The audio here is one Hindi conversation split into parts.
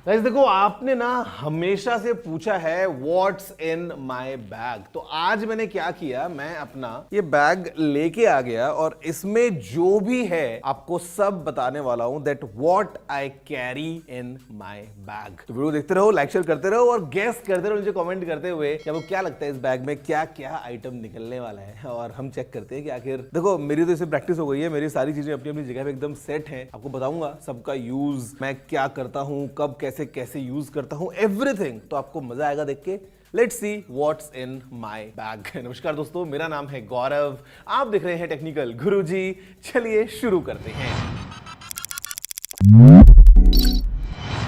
गाइस देखो, आपने ना हमेशा से पूछा है व्हाट्स इन माय बैग। तो आज मैंने क्या किया, मैं अपना ये बैग लेके आ गया और इसमें जो भी है आपको सब बताने वाला हूं that what I carry in my bag. तो वीडियो देखते रहो, लाइक शेयर करते रहो और गेस करते रहो नीचे कमेंट करते हुए कि आपको क्या लगता है इस बैग में क्या क्या आइटम निकलने वाला है। और हम चेक करते हैं कि आखिर, देखो मेरी तो इसे प्रैक्टिस हो गई है, मेरी सारी चीजें अपनी अपनी जगह पे एकदम सेट है। आपको बताऊंगा सबका यूज, मैं क्या करता हूं, कब कैसे कैसे यूज करता हूं, एवरीथिंग। तो आपको मजा आएगा देख के। Let's see what's in my bag. नमस्कार दोस्तों, मेरा नाम है गौरव, आप देख रहे हैं टेक्निकल गुरुजी। चलिए शुरू करते हैं।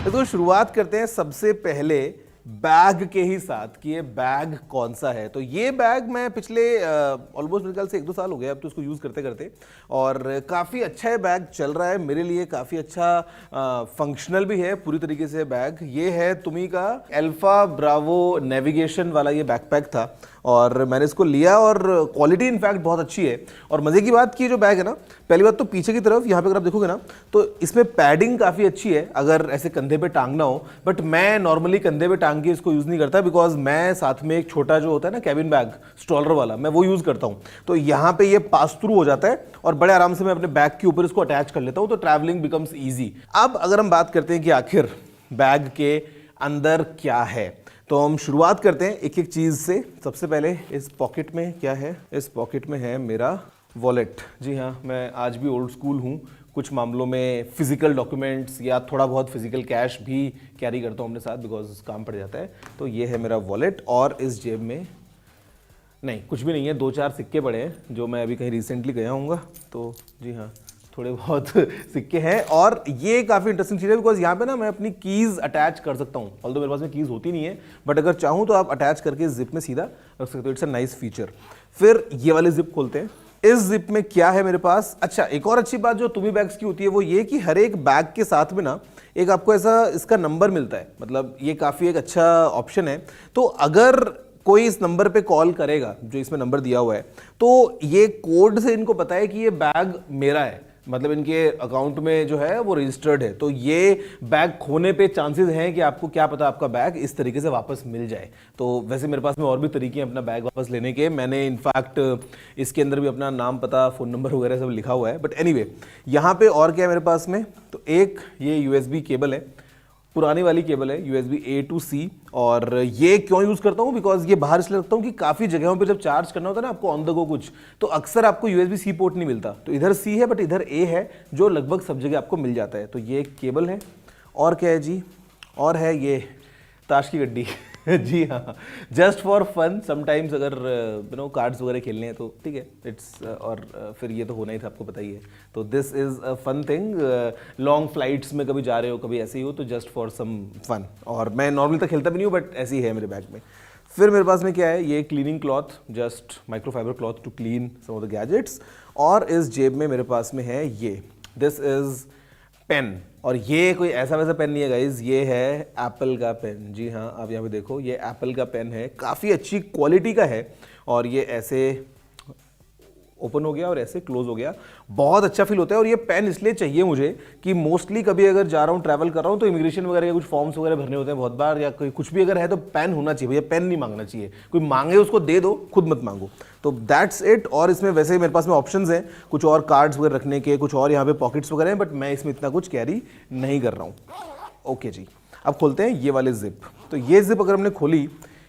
तो शुरुआत करते हैं सबसे पहले बैग के ही साथ कि ये बैग कौन सा है। तो ये बैग मैं पिछले ऑलमोस्ट मेरे ख्याल से 1-2 साल हो गए अब तो इसको यूज़ करते करते, और काफ़ी अच्छा है बैग, चल रहा है मेरे लिए, काफ़ी अच्छा फंक्शनल भी है पूरी तरीके से बैग। ये है तुमी का अल्फा ब्रावो नेविगेशन वाला ये बैकपैक था और मैंने इसको लिया और क्वालिटी इनफैक्ट बहुत अच्छी है। और मज़े की बात की जो बैग है ना, पहली बात तो पीछे की तरफ यहाँ पे अगर आप देखोगे ना तो इसमें पैडिंग काफ़ी अच्छी है अगर ऐसे कंधे पे टांगना हो। बट मैं नॉर्मली कंधे पे टांग के इसको यूज़ नहीं करता, बिकॉज मैं साथ में एक छोटा जो होता है ना कैबिन बैग स्ट्रॉलर वाला, मैं वो यूज़ करता हूँ। तो यहाँ पे ये पास थ्रू हो जाता है और बड़े आराम से मैं अपने बैग के ऊपर इसको अटैच कर लेता हूँ, तो ट्रैवलिंग बिकम्स ईजी। अब अगर हम बात करते हैं कि आखिर बैग के अंदर क्या है, तो हम शुरुआत करते हैं एक एक चीज़ से। सबसे पहले इस पॉकेट में क्या है, इस पॉकेट में है मेरा वॉलेट। जी हाँ, मैं आज भी ओल्ड स्कूल हूँ, कुछ मामलों में फिजिकल डॉक्यूमेंट्स या थोड़ा बहुत फिजिकल कैश भी कैरी करता हूँ अपने साथ, बिकॉज काम पड़ जाता है। तो ये है मेरा वॉलेट और इस जेब में नहीं कुछ भी नहीं है, 2-4 सिक्के पड़े हैं जो मैं अभी कहीं रिसेंटली गया हूँगा। तो जी हाँ, थोड़े बहुत सिक्के हैं। और ये काफ़ी इंटरेस्टिंग चीज़ है बिकॉज यहाँ पे ना मैं अपनी कीज़ अटैच कर सकता हूँ। ऑल्दो मेरे पास में कीज़ होती नहीं है, बट अगर चाहूँ तो आप अटैच करके जिप में सीधा रख सकते हो। It's a nice feature. फिर ये वाले जिप खोलते हैं। इस जिप में क्या है मेरे पास, अच्छा एक और अच्छी बात जो तुमी बैग्स की होती है वो ये कि हर एक बैग के साथ में ना एक आपको ऐसा इसका नंबर मिलता है, मतलब ये काफ़ी एक अच्छा ऑप्शन है। तो अगर कोई इस नंबर पे कॉल करेगा जो इसमें नंबर दिया हुआ है, तो ये कोड से इनको पता है कि ये बैग मेरा है, मतलब इनके अकाउंट में जो है वो रजिस्टर्ड है। तो ये बैग खोने पे चांसेस हैं कि आपको क्या पता आपका बैग इस तरीके से वापस मिल जाए। तो वैसे मेरे पास में और भी तरीके हैं अपना बैग वापस लेने के। मैंने इनफैक्ट इसके अंदर भी अपना नाम, पता, फ़ोन नंबर वगैरह सब लिखा हुआ है। बट एनीवे, यहाँ पे और क्या है मेरे पास में, तो एक ये USB केबल है, पुरानी वाली केबल है USB A to C। और ये क्यों यूज़ करता हूँ, बिकॉज ये बाहर इसलिए रखता हूँ कि काफ़ी जगहों पे जब चार्ज करना होता है ना आपको ऑन द गो कुछ, तो अक्सर आपको USB C पोर्ट नहीं मिलता। तो इधर C है बट इधर A है, जो लगभग सब जगह आपको मिल जाता है। तो ये एक केबल है। और क्या है जी, और है ये ताश की गड्डी जी हाँ, जस्ट फॉर फन समटाइम्स, अगर कार्ड्स वगैरह खेलने हैं तो ठीक है, इट्स और फिर ये तो होना ही था, आपको पता ही है। तो this is a fun thing, long flights में कभी जा रहे हो, कभी ऐसे ही हो, तो जस्ट फॉर सम फन। और मैं नॉर्मली तो खेलता भी नहीं हूँ, बट ऐसे ही है मेरे बैग में। फिर मेरे पास में क्या है, ये cleaning cloth, just microfibre cloth to clean some of the gadgets. और इस जेब में मेरे पास में है ये, दिस इज़ पेन। और ये कोई ऐसा वैसा पेन नहीं है गाइज, ये है एप्पल का पेन। जी हाँ, आप यहाँ पे देखो, ये एप्पल का पेन है, काफ़ी अच्छी क्वालिटी का है। और ये ऐसे ओपन हो गया और ऐसे क्लोज हो गया, बहुत अच्छा फील होता है। और ये पेन इसलिए चाहिए मुझे कि मोस्टली कभी अगर जा रहा हूँ, ट्रैवल कर रहा हूँ, तो इमिग्रेशन वगैरह के कुछ फॉर्म्स वगैरह भरने होते हैं बहुत बार, या कोई कुछ भी अगर है तो पेन होना चाहिए भैया, पेन नहीं मांगना चाहिए। कोई मांगे उसको दे दो, खुद मत मांगो। तो दैट्स इट। और इसमें वैसे ही मेरे पास में ऑप्शंस हैं कुछ और कार्ड्स वगैरह रखने के, कुछ और यहाँ पे पॉकेट्स वगैरह हैं, बट मैं इसमें इतना कुछ कैरी नहीं कर रहा हूँ। ओके जी, अब खोलते हैं ये वाले जिप। तो ये जिप अगर हमने खोली,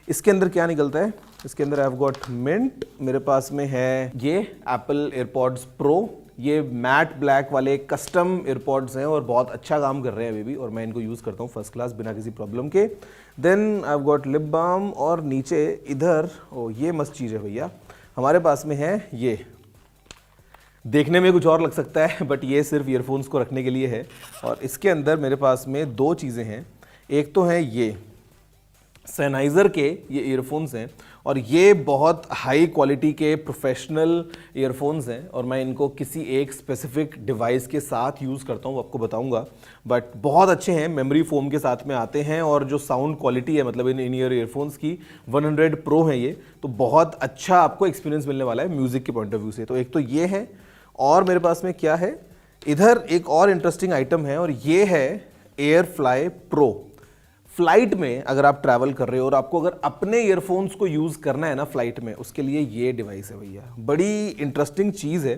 इसके अंदर क्या निकलता है, इसके अंदर आई हैव गॉट मिंट। मेरे पास में है ये एप्पल एयरपॉड्स प्रो, ये मैट ब्लैक वाले कस्टम एयरपॉड्स हैं और बहुत अच्छा काम कर रहे हैं अभी भी, और मैं इनको यूज़ करता हूँ फर्स्ट क्लास बिना किसी प्रॉब्लम के। Then I have got lip balm, और नीचे इधर ये मस्त चीज़ है भैया, हमारे पास में है ये, देखने में कुछ और लग सकता है बट ये सिर्फ ईयरफोन्स को रखने के लिए है। और इसके अंदर मेरे पास में 2 चीज़ें हैं, एक तो है ये Sennheiser के ये ईयरफोन्स हैं, और ये बहुत हाई क्वालिटी के प्रोफेशनल ईयरफोन्स हैं, और मैं इनको किसी एक स्पेसिफिक डिवाइस के साथ यूज़ करता हूँ, आपको बताऊँगा। बट बहुत अच्छे हैं, मेमोरी फोम के साथ में आते हैं, और जो साउंड क्वालिटी है मतलब इन ईयर ईयरफोन्स की 100 प्रो है ये, तो बहुत अच्छा आपको एक्सपीरियंस मिलने वाला है म्यूज़िक के पॉइंट ऑफ व्यू से। तो एक तो ये है, और मेरे पास में क्या है, इधर एक और इंटरेस्टिंग आइटम है, और ये है एयरफ्लाई प्रो। फ्लाइट में अगर आप ट्रैवल कर रहे हो और आपको अगर अपने ईयरफोन्स को यूज़ करना है ना फ्लाइट में, उसके लिए ये डिवाइस है भैया। बड़ी इंटरेस्टिंग चीज़ है।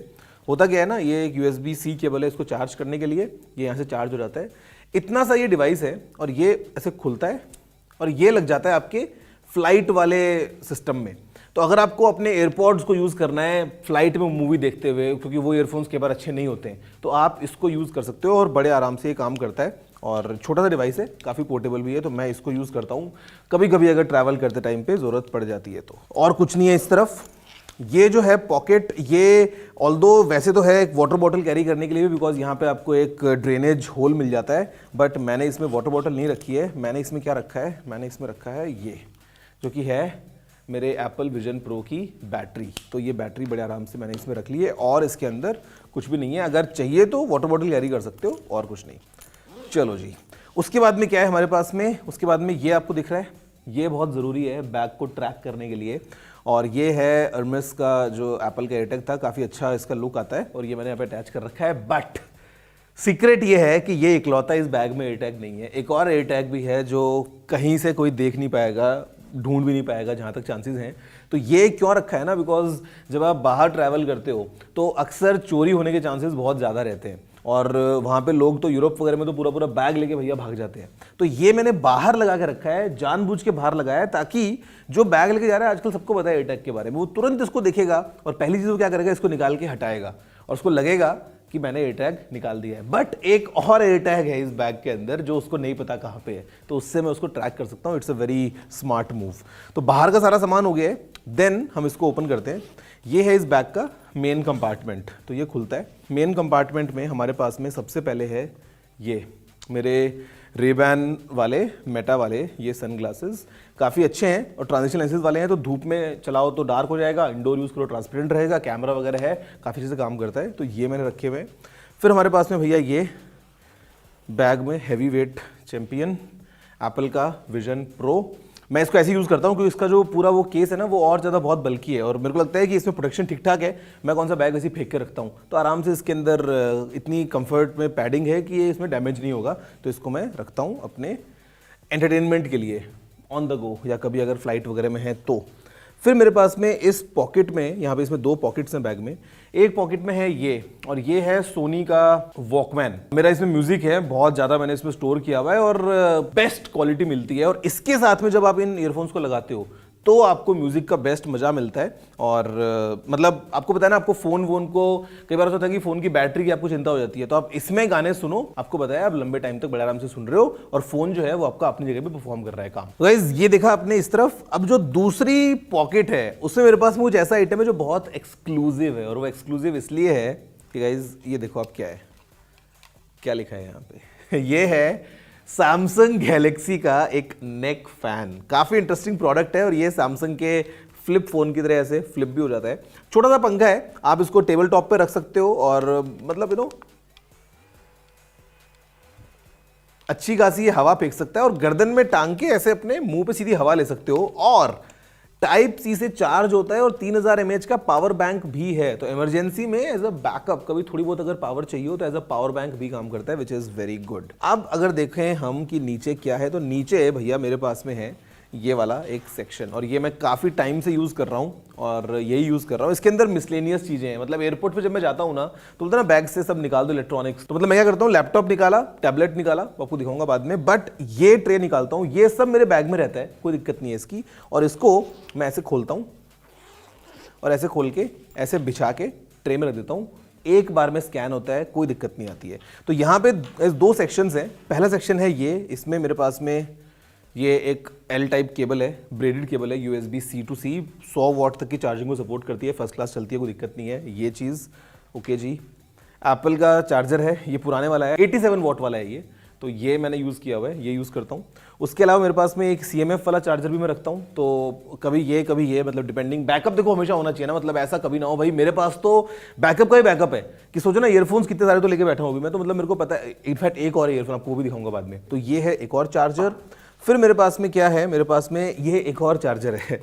होता क्या है ना, ये एक USB-C केबल है, इसको चार्ज करने के लिए ये यहाँ से चार्ज हो जाता है। इतना सा ये डिवाइस है और ये ऐसे खुलता है और ये लग जाता है आपके फ्लाइट वाले सिस्टम में। तो अगर आपको अपने एयरपॉड्स को यूज़ करना है फ्लाइट में मूवी देखते हुए, क्योंकि वो ईयरफोन्स कई बार अच्छे नहीं होते हैं, तो आप इसको यूज़ कर सकते हो और बड़े आराम से ये काम करता है। और छोटा सा डिवाइस है, काफ़ी पोर्टेबल भी है, तो मैं इसको यूज़ करता हूँ कभी कभी अगर ट्रैवल करते टाइम पे ज़रूरत पड़ जाती है तो। और कुछ नहीं है इस तरफ। ये जो है पॉकेट, ये ऑल्दो वैसे तो है एक वाटर बॉटल कैरी करने के लिए भी, बिकॉज यहाँ पे आपको एक ड्रेनेज होल मिल जाता है, बट मैंने इसमें वाटर बॉटल नहीं रखी है। मैंने इसमें क्या रखा है, मैंने इसमें रखा है ये, जो कि है मेरे एप्पल विजन प्रो की बैटरी। तो ये बैटरी बड़े आराम से मैंने इसमें रख ली है और इसके अंदर कुछ भी नहीं है। अगर चाहिए तो वाटर बॉटल कैरी कर सकते हो और कुछ नहीं। चलो जी, उसके बाद में क्या है हमारे पास में, उसके बाद में ये आपको दिख रहा है, ये बहुत ज़रूरी है बैग को ट्रैक करने के लिए। और ये है अर्मेस का जो एप्पल का एयरटैग था, काफ़ी अच्छा इसका लुक आता है और ये मैंने यहाँ पे अटैच कर रखा है। बट सीक्रेट ये है कि ये इकलौता इस बैग में एयरटैग नहीं है, एक और एयरटैग भी है जो कहीं से कोई देख नहीं पाएगा, ढूंढ भी नहीं पाएगा जहाँ तक चांसेस हैं। तो ये क्यों रखा है ना, बिकॉज जब आप बाहर ट्रैवल करते हो तो अक्सर चोरी होने के चांसेस बहुत ज़्यादा रहते हैं और वहाँ पे लोग तो यूरोप वगैरह में तो पूरा पूरा बैग लेके भैया भाग जाते हैं। तो ये मैंने बाहर लगा के रखा है, जानबूझ के बाहर लगाया है, ताकि जो बैग लेके जा रहा है, आजकल सबको पता है एयरटैग के बारे में, वो तुरंत इसको देखेगा और पहली चीज़ वो क्या करेगा, इसको निकाल के हटाएगा और उसको लगेगा कि मैंने एयरटैग निकाल दिया है। बट एक और एयरटैग है इस बैग के अंदर जो उसको नहीं पता कहाँ पे है, तो उससे मैं उसको ट्रैक कर सकता हूँ। It's a very smart move. तो बाहर का सारा सामान हो गया है, देन हम इसको ओपन करते हैं। ये है इस बैग का मेन कंपार्टमेंट। तो ये खुलता है। मेन कंपार्टमेंट में हमारे पास में सबसे पहले है ये मेरे रेबैन वाले मेटा वाले ये सनग्लासेस, काफ़ी अच्छे हैं और ट्रांजिशन लेंसेज वाले हैं, तो धूप में चलाओ तो डार्क हो जाएगा, इंडोर यूज़ करो ट्रांसपेरेंट रहेगा, कैमरा वगैरह है, काफ़ी अच्छे से काम करता है। तो ये मैंने रखे हुए हैं। फिर हमारे पास में भैया ये बैग में हैवी वेट चैम्पियन एप्पल का विजन प्रो। मैं इसको ऐसे यूज़ करता हूँ क्योंकि इसका जो पूरा वो केस है ना, वो और ज़्यादा बहुत बल्कि है और मेरे को लगता है कि इसमें प्रोटेक्शन ठीक ठाक है। मैं कौन सा बैग ऐसे फेंक के रखता हूँ, तो आराम से इसके अंदर इतनी कंफर्ट में पैडिंग है कि ये इसमें डैमेज नहीं होगा। तो इसको मैं रखता हूँ अपने एंटरटेनमेंट के लिए ऑन द गो, या कभी अगर फ्लाइट वगैरह में है तो। फिर मेरे पास में इस पॉकेट में, यहाँ पे इसमें 2 पॉकेट्स हैं बैग में। एक पॉकेट में है ये, और ये है सोनी का वॉकमैन। मेरा इसमें म्यूजिक है बहुत ज़्यादा, मैंने इसमें स्टोर किया हुआ है और बेस्ट क्वालिटी मिलती है। और इसके साथ में जब आप इन ईयरफोन्स को लगाते हो तो आपको म्यूजिक का बेस्ट मजा मिलता है। और मतलब आपको पता है ना, आपको फोन को कई बार होता है कि फोन की बैटरी की आपको चिंता हो जाती है, तो आप इसमें गाने सुनो, आपको पता है आप लंबे टाइम तक बड़े आराम से सुन रहे हो और फोन जो है वो आपका अपनी जगह पे परफॉर्म कर रहा है काम। तो गाइस ये देखा आपने इस तरफ। अब जो दूसरी पॉकेट है उसमें मेरे पास में कुछ ऐसा आइटम है जो बहुत एक्सक्लूसिव है, और वो एक्सक्लूसिव इसलिए है कि गाइस ये देखो आप क्या लिखा है यहाँ पे ये है सैमसंग गैलेक्सी का एक नेक फैन। काफ़ी इंटरेस्टिंग प्रोडक्ट है और ये सैमसंग के फ्लिप फ़ोन की तरह ऐसे फ्लिप भी हो जाता है। छोटा सा पंखा है, आप इसको टेबल टॉप पे रख सकते हो और मतलब अच्छी खासी हवा फेंक सकता है और गर्दन में टांग के ऐसे अपने मुंह पे सीधी हवा ले सकते हो। और टाइप सी से चार्ज होता है और 3000 mAh का पावर बैंक भी है, तो इमरजेंसी में एज अ बैकअप कभी थोड़ी बहुत अगर पावर चाहिए हो तो एज अ पावर बैंक भी काम करता है, विच इज़ वेरी गुड। अब अगर देखें हम कि नीचे क्या है, तो नीचे भैया मेरे पास में है ये वाला एक सेक्शन, और ये मैं काफ़ी टाइम से यूज़ कर रहा हूँ और यही यूज़ कर रहा हूँ। इसके अंदर मिसलेनियस चीज़ें हैं, मतलब एयरपोर्ट पे जब मैं जाता हूँ ना तो बोलते ना बैग से सब निकाल दो इलेक्ट्रॉनिक्स, तो मतलब मैं क्या करता हूँ, लैपटॉप निकाला, टैबलेट निकाला, आपको दिखाऊंगा बाद में, बट ये ट्रे निकालता हूँ, ये सब मेरे बैग में रहता है, कोई दिक्कत नहीं है इसकी। और इसको मैं ऐसे खोलता हूँ और ऐसे खोल के ऐसे बिछा के ट्रे में रख देता हूँ, एक बार में स्कैन होता है, कोई दिक्कत नहीं आती है। तो यहाँ पे 2 सेक्शंस हैं। पहला सेक्शन है ये, इसमें मेरे पास में ये एक L टाइप केबल है, ब्रेडेड केबल है, USB-C to C, 100 वाट तक की चार्जिंग को सपोर्ट करती है, फर्स्ट क्लास चलती है, कोई दिक्कत नहीं है ये चीज़। ओके जी। एप्पल का चार्जर है, ये पुराने वाला है, 87 वाट वाला है ये, तो ये मैंने यूज़ किया हुआ है, ये यूज़ करता हूँ। उसके अलावा मेरे पास में एक CMF वाला चार्जर भी मैं रखता हूँ, तो कभी ये मतलब डिपेंडिंग। बैकअप देखो हमेशा होना चाहिए ना, मतलब ऐसा कभी ना हो भाई मेरे पास तो बैकअप का ही बैकअप है कि सोचो ना ईयरफोन्स कितने सारे तो लेके बैठा हूँ अभी मैं, तो मतलब मेरे को पता है। इनफैक्ट एक और ईयरफोन आपको वो भी दिखाऊंगा बाद में। तो ये है एक और चार्जर। फिर मेरे पास में क्या है, मेरे पास में ये एक और चार्जर है।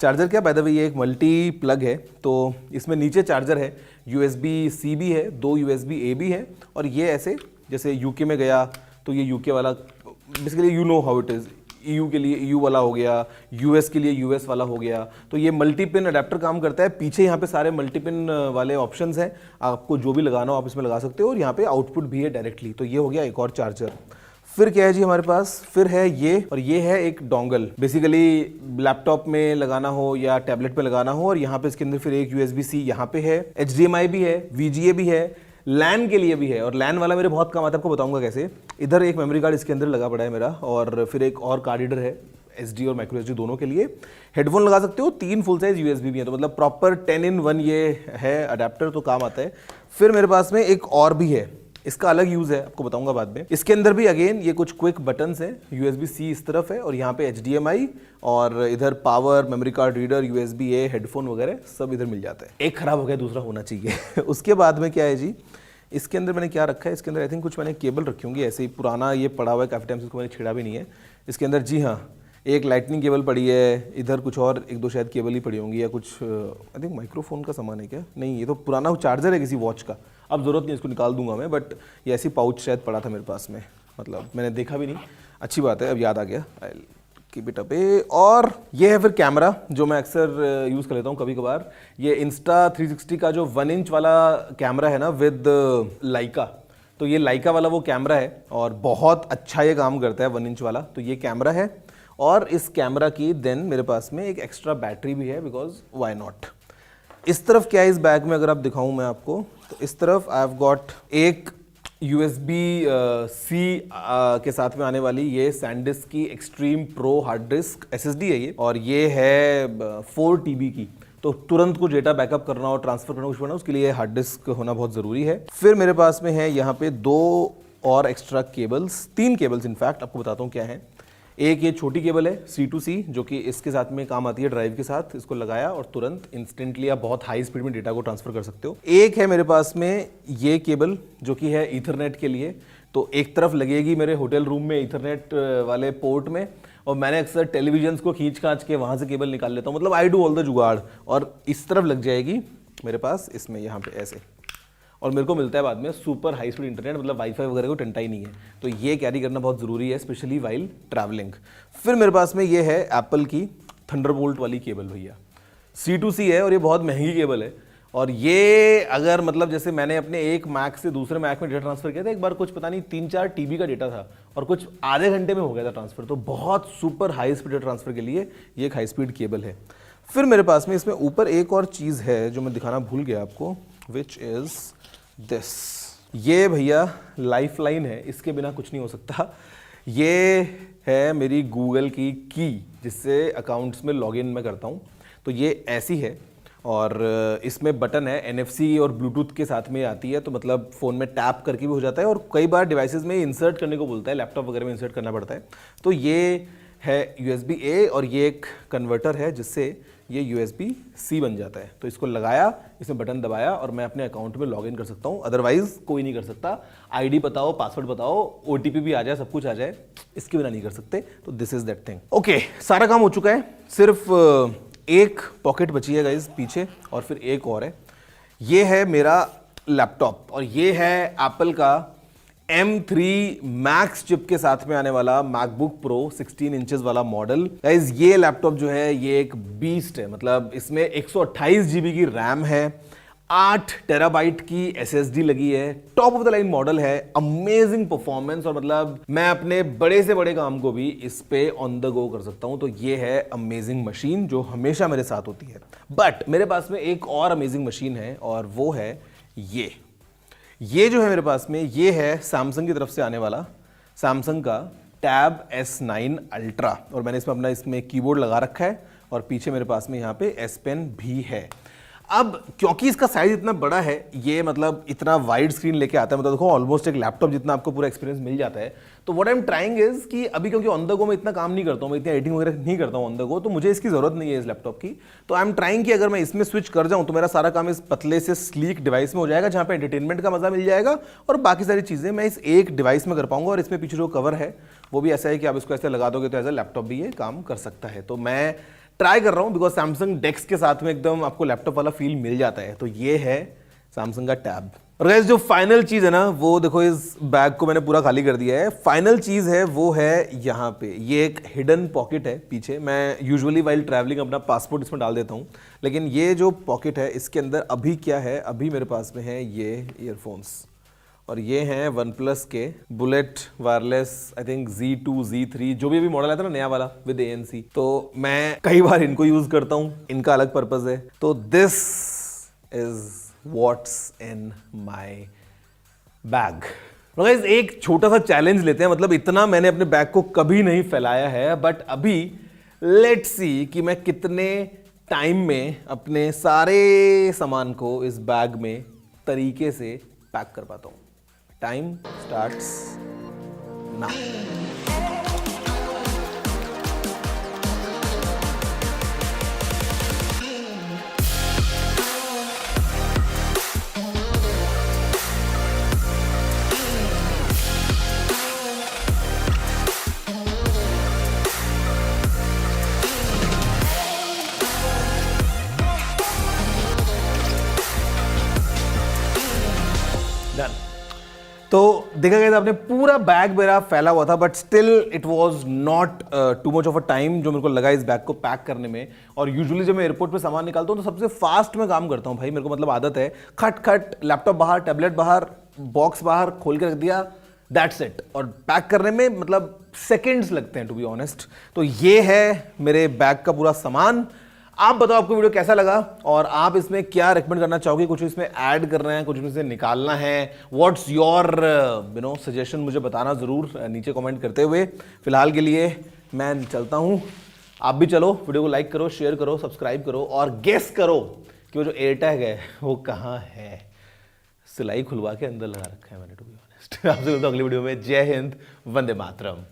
चार्जर क्या, बाय द वे ये एक मल्टी प्लग है, तो इसमें नीचे चार्जर है, USB-C भी है, 2 USB-A भी है, और ये ऐसे जैसे UK में गया तो ये UK वाला, basically you know how it is, EU के लिए EU वाला हो गया, US के लिए US वाला हो गया। तो ये मल्टी पिन अडेप्टर काम करता है। पीछे यहाँ पे सारे मल्टी पिन वाले ऑप्शंस हैं, आपको जो भी लगाना हो आप इसमें लगा सकते हो, और यहाँ पे आउटपुट भी है डायरेक्टली। तो ये हो गया एक और चार्जर। फिर क्या है जी हमारे पास, फिर है ये, और ये है एक डोंगल, बेसिकली लैपटॉप में लगाना हो या टैबलेट पे लगाना हो। और यहाँ पे इसके अंदर फिर एक USB-C यहाँ पे है, HDMI भी है, VGA भी है, लैन के लिए भी है। और लैन वाला मेरे बहुत काम आता है, आपको बताऊंगा कैसे। इधर एक मेमोरी कार्ड इसके अंदर लगा पड़ा है मेरा, और फिर एक और कार्ड रीडर है SD और माइक्रो SD दोनों के लिए। हेडफोन लगा सकते हो, 3 फुल साइज USB भी है, तो मतलब प्रॉपर 10-in-1 ये है अडेप्टर, तो काम आता है। फिर मेरे पास में एक और भी है, इसका अलग यूज़ है, आपको बताऊंगा बाद में। इसके अंदर भी अगेन ये कुछ क्विक बटन्स हैं, USB-C इस तरफ है, और यहाँ पे HDMI, और इधर power, memory card reader, USB-A, headphone वगैरह सब इधर मिल जाता है। एक खराब हो गया, दूसरा होना चाहिए। उसके बाद में क्या है जी, इसके अंदर मैंने क्या रखा है, इसके अंदर आई थिंक कुछ मैंने केबल रखी होंगी, ऐसे ही पुराना ये पड़ा हुआ है काफ़ी टाइम से, इसको मैंने छेड़ा भी नहीं है। इसके अंदर जी हाँ एक लाइटनिंग केबल पड़ी है, इधर कुछ और 1-2 शायद केबल ही पड़ी होंगी, या कुछ आई थिंक माइक्रोफोन का सामान है क्या, नहीं ये तो पुराना चार्जर है किसी वॉच का, अब ज़रूरत नहीं, इसको निकाल दूंगा मैं। बट ये ऐसी पाउच शायद पड़ा था मेरे पास में, मतलब मैंने देखा भी नहीं, अच्छी बात है, अब याद आ गया, आई कीप इट अप। और ये है फिर कैमरा, जो मैं अक्सर यूज़ कर लेता हूँ कभी कभार। ये Insta360 का जो 1 इंच वाला कैमरा है ना, विद लाइका, तो ये लाइका वाला वो कैमरा है, और बहुत अच्छा ये काम करता है 1 इंच वाला। तो ये कैमरा है, और इस कैमरा की देन मेरे पास में एक एक्स्ट्रा बैटरी भी है, बिकॉज वाई नॉट। इस तरफ क्या है इस बैग में, अगर आप दिखाऊं मैं आपको, तो इस तरफ आई हैव गॉट एक USB-C के साथ में आने वाली ये सैनडिस्क की extreme pro hard disk SSD है ये, और ये है 4 TB की। तो तुरंत कुछ डेटा बैकअप करना हो, ट्रांसफर करना, कुछ करना, उसके लिए हार्ड डिस्क होना बहुत ज़रूरी है। फिर मेरे पास में है यहाँ पे 2 और एक्स्ट्रा केबल्स, 3 केबल्स इनफैक्ट, आपको बताता हूँ क्या है। एक ये छोटी केबल है C2C, जो कि इसके साथ में काम आती है ड्राइव के साथ, इसको लगाया और तुरंत इंस्टेंटली आप बहुत हाई स्पीड में डेटा को ट्रांसफर कर सकते हो। एक है मेरे पास में ये केबल, जो कि है ईथरनेट के लिए, तो एक तरफ लगेगी मेरे होटल रूम में ईथरनेट वाले पोर्ट में, और मैंने अक्सर टेलीविजन को खींच खांच के वहाँ से केबल निकाल लेता हूँ, मतलब आई डू ऑल द जुगाड़। और इस तरफ लग जाएगी मेरे पास इसमें यहाँ पे ऐसे, और मेरे को मिलता है बाद में सुपर हाई स्पीड इंटरनेट, मतलब वाईफाई वगैरह को टंटा ही नहीं है। तो ये कैरी करना बहुत ज़रूरी है, स्पेशली वाइल ट्रैवलिंग। फिर मेरे पास में ये है एप्पल की थंडरबोल्ट वाली केबल भैया, C2C है, और ये बहुत महंगी केबल है। और ये अगर मतलब जैसे मैंने अपने एक मैक से दूसरे मैक में डेटा ट्रांसफर किया था एक बार, कुछ पता नहीं 3-4 TB का डेटा था, और कुछ आधे घंटे में हो गया था ट्रांसफर। तो बहुत सुपर हाई स्पीड ट्रांसफर के लिए ये एक हाई स्पीड केबल है। फिर मेरे पास में इसमें ऊपर एक और चीज़ है जो मैं दिखाना भूल गया आपको, विच इज़ दिस। ये भैया लाइफलाइन है, इसके बिना कुछ नहीं हो सकता। ये है मेरी गूगल की की, जिससे अकाउंट्स में लॉगिन मैं करता हूँ। तो ये ऐसी है, और इसमें बटन है, NFC और ब्लूटूथ के साथ में आती है, तो मतलब फ़ोन में टैप करके भी हो जाता है, और कई बार डिवाइसेस में इंसर्ट करने को बोलता है, लैपटॉप वगैरह में इंसर्ट करना पड़ता है। तो ये है USB-A, और ये एक कन्वर्टर है जिससे ये USB-C बन जाता है। तो इसको लगाया, इसमें बटन दबाया, और मैं अपने अकाउंट में लॉगिन कर सकता हूँ, अदरवाइज कोई नहीं कर सकता। ID बताओ, पासवर्ड बताओ, OTP भी आ जाए, सब कुछ आ जाए, इसके बिना नहीं कर सकते। तो this is that thing. Okay, सारा काम हो चुका है, सिर्फ एक पॉकेट बची है गाइज पीछे, और फिर एक और है। ये है मेरा लैपटॉप, और ये है एप्पल का M3 मैक्स चिप के साथ में आने वाला मैकबुक प्रो 16 इंचेस वाला मॉडल। गाइज ये लैपटॉप जो है ये एक बीस्ट है, मतलब इसमें 128 GB की रैम है, 8 टेराबाइट की SSD लगी है, top of the line model है, अमेजिंग परफॉर्मेंस, और मतलब मैं अपने बड़े से बड़े काम को भी इस पे ऑन द गो कर सकता हूं। तो ये है अमेजिंग मशीन जो हमेशा मेरे साथ होती है। बट मेरे पास में एक और अमेजिंग मशीन है, और वो है ये जो है मेरे पास में, ये है सैमसंग की तरफ से आने वाला सैमसंग का टैब S9 अल्ट्रा, और मैंने इसमें अपना इसमें कीबोर्ड लगा रखा है, और पीछे मेरे पास में यहाँ पे S Pen भी है। अब क्योंकि इसका साइज इतना बड़ा है, ये मतलब इतना वाइड स्क्रीन लेके आता है, मतलब देखो ऑलमोस्ट एक लैपटॉप जितना आपको पूरा एक्सपीरियंस मिल जाता है। तो what I am trying is कि अभी क्योंकि ऑन द गो मैं इतना काम नहीं करता हूँ, मैं इतनी एडिटिंग वगैरह नहीं करता हूँ ऑन द गो, तो मुझे इसकी जरूरत नहीं है इस लैपटॉप की। तो आई एम ट्राइंग कि अगर मैं इसमें स्विच कर जाऊँ तो मेरा सारा काम इस पतले से स्लीक डिवाइस में हो जाएगा, जहाँ पे एंटरटेनमेंट का मजा मिल जाएगा, और बाकी सारी चीजें मैं इस एक डिवाइस में कर पाऊंगा। और इसमें पीछे जो कवर है वो भी ऐसा है कि आप इसको ऐसे लगा दोगे तो एज अ लैपटॉप भी ये काम कर सकता है। तो मैं ट्राई कर रहा हूं, बिकॉज सैमसंग डेस्क के साथ में एकदम आपको लैपटॉप वाला फील मिल जाता है। तो ये है सैमसंग का टैब, और गाइस जो फाइनल चीज है ना, वो देखो, इस बैग को मैंने पूरा खाली कर दिया है। फाइनल चीज है वो है यहाँ पे, ये एक हिडन पॉकेट है पीछे। मैं यूजुअली वाइल ट्रैवलिंग अपना पासपोर्ट इसमें डाल देता हूँ, लेकिन ये जो पॉकेट है इसके अंदर अभी क्या है, अभी मेरे पास में है ये ईयरफोन्स, और ये हैं OnePlus के bullet wireless, I think Z2 Z3 जो भी मॉडल आता है ना नया वाला विद ANC। तो मैं कई बार इनको यूज करता हूँ, इनका अलग पर्पज है। तो this is what's in my bag. Guys एक छोटा सा चैलेंज लेते हैं, मतलब इतना मैंने अपने बैग को कभी नहीं फैलाया है, बट अभी लेट्स सी कि मैं कितने टाइम में अपने सारे सामान को इस बैग में तरीके से पैक कर पाता हूं। Time starts now. डन। तो देखा गया था आपने, पूरा बैग मेरा फैला हुआ था, but still it was not too much of a time जो मेरे को लगा इस बैग को पैक करने में। और यूजुअली जब मैं एयरपोर्ट पे सामान निकालता हूँ तो सबसे फास्ट में काम करता हूँ भाई, मेरे को मतलब आदत है, खट खट लैपटॉप बाहर, टैबलेट बाहर, बॉक्स बाहर, खोल के रख दिया, दैट्स इट। और पैक करने में मतलब सेकेंड्स लगते हैं टू बी ऑनेस्ट। तो ये है मेरे बैग का पूरा सामान। आप बताओ आपको वीडियो कैसा लगा, और आप इसमें क्या रेकमेंड करना चाहोगे, कुछ इसमें ऐड करना है, कुछ इसमें निकालना है, व्हाट्स योर सजेशन, मुझे बताना जरूर नीचे कमेंट करते हुए। फिलहाल के लिए मैं चलता हूं, आप भी चलो, वीडियो को लाइक करो, शेयर करो, सब्सक्राइब करो, और गेस करो कि वो जो एयर टैग है वो कहाँ है। सिलाई खुलवा के अंदर लगा रखा है मैंने टू बी ऑनेस्ट। आपसे मिलता हूं अगली वीडियो में। जय हिंद, वंदे मातरम।